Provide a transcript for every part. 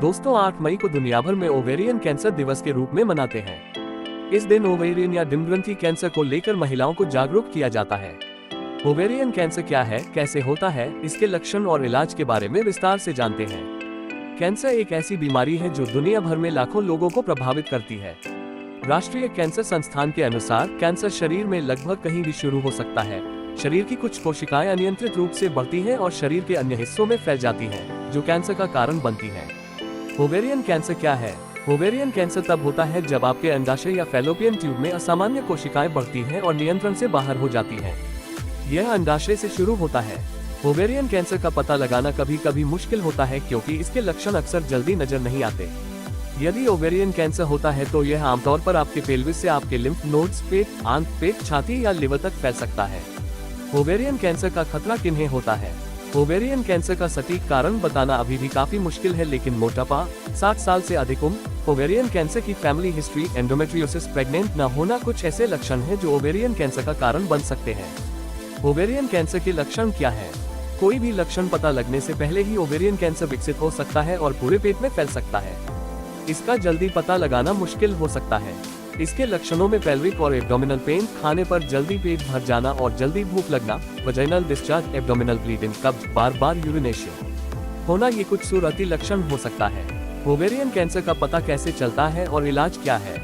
दोस्तों 8 मई को दुनिया भर में ओवेरियन कैंसर दिवस के रूप में मनाते हैं। इस दिन ओवेरियन या डिम्बग्रंथि कैंसर को लेकर महिलाओं को जागरूक किया जाता है। ओवेरियन कैंसर क्या है, कैसे होता है, इसके लक्षण और इलाज के बारे में विस्तार से जानते हैं। कैंसर एक ऐसी बीमारी है जो दुनिया भर में लाखों लोगों को प्रभावित करती है। राष्ट्रीय कैंसर संस्थान के अनुसार कैंसर शरीर में लगभग कहीं भी शुरू हो सकता है। शरीर की कुछ कोशिकाएं अनियंत्रित रूप से बढ़ती हैं और शरीर के अन्य हिस्सों में फैल जाती हैं, जो कैंसर का कारण बनती है। ओवेरियन कैंसर क्या है? ओवेरियन कैंसर तब होता है जब आपके अंडाशय या फैलोपियन ट्यूब में असामान्य कोशिकाएं बढ़ती हैं और नियंत्रण से बाहर हो जाती हैं। यह अंडाशय से शुरू होता है। ओवेरियन कैंसर का पता लगाना कभी कभी मुश्किल होता है क्योंकि इसके लक्षण अक्सर जल्दी नजर नहीं आते। यदि ओवेरियन कैंसर होता है तो यह आमतौर पर आपके पेल्विस से आपके लिम्फ नोड्स, पेट, आंत, पेट, छाती या लिवर तक फैल सकता है। ओवेरियन कैंसर का खतरा किन्हें होता है? ओवेरियन कैंसर का सटीक कारण बताना अभी भी काफी मुश्किल है, लेकिन मोटापा, 60 साल से अधिक उम्र, ओवेरियन कैंसर की फैमिली हिस्ट्री, एंडोमेट्रियोसिस, प्रेग्नेंट न होना कुछ ऐसे लक्षण हैं जो ओवेरियन कैंसर का कारण बन सकते हैं। ओवेरियन कैंसर के लक्षण क्या है? कोई भी लक्षण पता लगने से पहले ही ओवेरियन कैंसर विकसित हो सकता है और पूरे पेट में फैल सकता है। इसका जल्दी पता लगाना मुश्किल हो सकता है। इसके लक्षणों में पेल्विक और एब्डोमिनल पेन, खाने पर जल्दी पेट भर जाना और जल्दी भूख लगना, वजाइनल डिस्चार्ज, एब्डोमिनल ब्लीडिंग, कब्ज, बार बार यूरिनेशन होना, ये कुछ शुरुआती लक्षण हो सकता है। ओवेरियन कैंसर का पता कैसे चलता है और इलाज क्या है?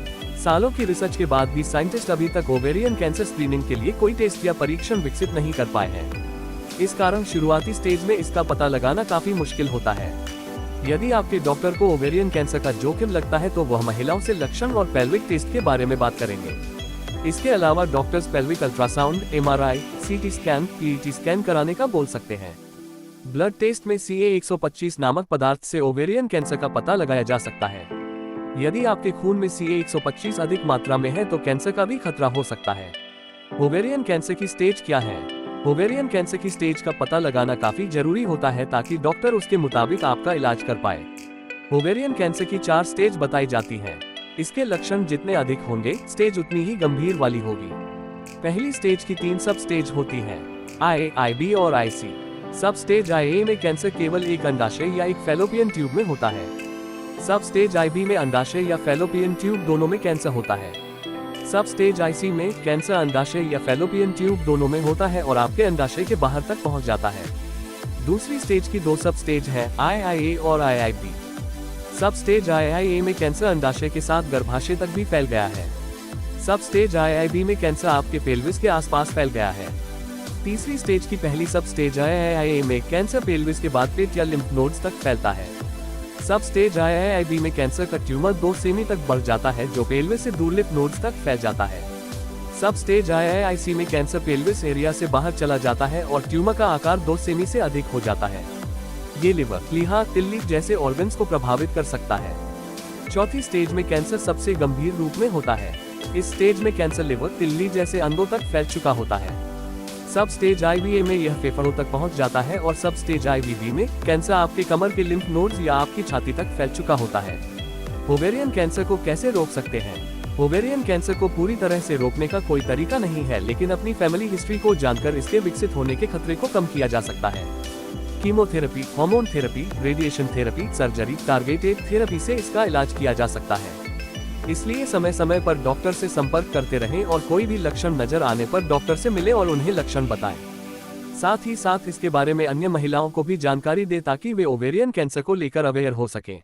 सालों की रिसर्च के बाद भी साइंटिस्ट अभी तक ओवेरियन कैंसर स्क्रीनिंग के लिए कोई टेस्ट या परीक्षण विकसित नहीं कर पाए हैं। इस कारण शुरुआती स्टेज में इसका पता लगाना काफी मुश्किल होता है। यदि आपके डॉक्टर को ओवेरियन कैंसर का जोखिम लगता है तो वह महिलाओं से लक्षण और पेल्विक टेस्ट के बारे में बात करेंगे। इसके अलावा doctors pelvic ultrasound, MRI, CT scan, PET scan कराने का बोल सकते हैं। ब्लड टेस्ट में CA-125 नामक पदार्थ से ओवेरियन कैंसर का पता लगाया जा सकता है। यदि आपके खून में CA-125 अधिक मात्रा में है तो कैंसर का भी खतरा हो सकता है। ओवेरियन कैंसर की स्टेज क्या है? ओवेरियन कैंसर की स्टेज का पता लगाना काफी जरूरी होता है ताकि डॉक्टर उसके मुताबिक आपका इलाज कर पाए। ओवेरियन कैंसर की 4 स्टेज बताई जाती हैं। इसके लक्षण जितने अधिक होंगे, स्टेज उतनी ही गंभीर वाली होगी। पहली स्टेज की 3 सब स्टेज होती हैं, IA, IB और IC। सब स्टेज IA में कैंसर केवल एक अंडाशय या एक फैलोपियन ट्यूब में होता है। सब स्टेज IB में अंडाशय या फैलोपियन ट्यूब दोनों में कैंसर होता है। सब स्टेज IC में कैंसर अंडाशय या फैलोपियन ट्यूब दोनों में होता है और आपके अंडाशय के बाहर तक पहुंच जाता है। दूसरी स्टेज की 2 सब स्टेज हैं, IIA और IIB। सब स्टेज IIA में कैंसर अंडाशय के साथ गर्भाशय तक भी फैल गया है। सब स्टेज IIB में कैंसर आपके पेल्विस के आसपास फैल गया है। तीसरी स्टेज की पहली सब स्टेज IIA में कैंसर पेल्विस के बाद पेट या लिम्फ नोड्स तक फैलता है। सब स्टेज IIB में कैंसर का ट्यूमर 2 सेमी तक बढ़ जाता है जो पेल्विस से दूर लिम्फ नोड्स तक फैल जाता है। सब स्टेज IIC में कैंसर पेल्विस एरिया से बाहर चला जाता है और ट्यूमर का आकार 2 सेमी से अधिक हो जाता है। ये लिवर, प्लीहा, तिल्ली जैसे ऑर्गन्स को प्रभावित कर सकता है। चौथी स्टेज में कैंसर सबसे गंभीर रूप में होता है। इस स्टेज में कैंसर लिवर, तिल्ली जैसे अंगों तक फैल चुका होता है। सब स्टेज IVA में यह फेफड़ों तक पहुंच जाता है और सब स्टेज IVB में कैंसर आपके कमर के लिम्फ नोड्स या आपकी छाती तक फैल चुका होता है। ओवेरियन कैंसर को कैसे रोक सकते हैं? ओवेरियन कैंसर को पूरी तरह से रोकने का कोई तरीका नहीं है, लेकिन अपनी फैमिली हिस्ट्री को जानकर इसके विकसित होने के खतरे को कम किया जा सकता है। Chemotherapy, hormone therapy, radiation therapy, surgery, targeted therapy से इसका इलाज किया जा सकता है। इसलिए समय समय पर डॉक्टर से संपर्क करते रहें और कोई भी लक्षण नजर आने पर डॉक्टर से मिलें और उन्हें लक्षण बताएं। साथ ही साथ इसके बारे में अन्य महिलाओं को भी जानकारी दें ताकि वे ओवेरियन कैंसर को लेकर अवेयर हो सकें।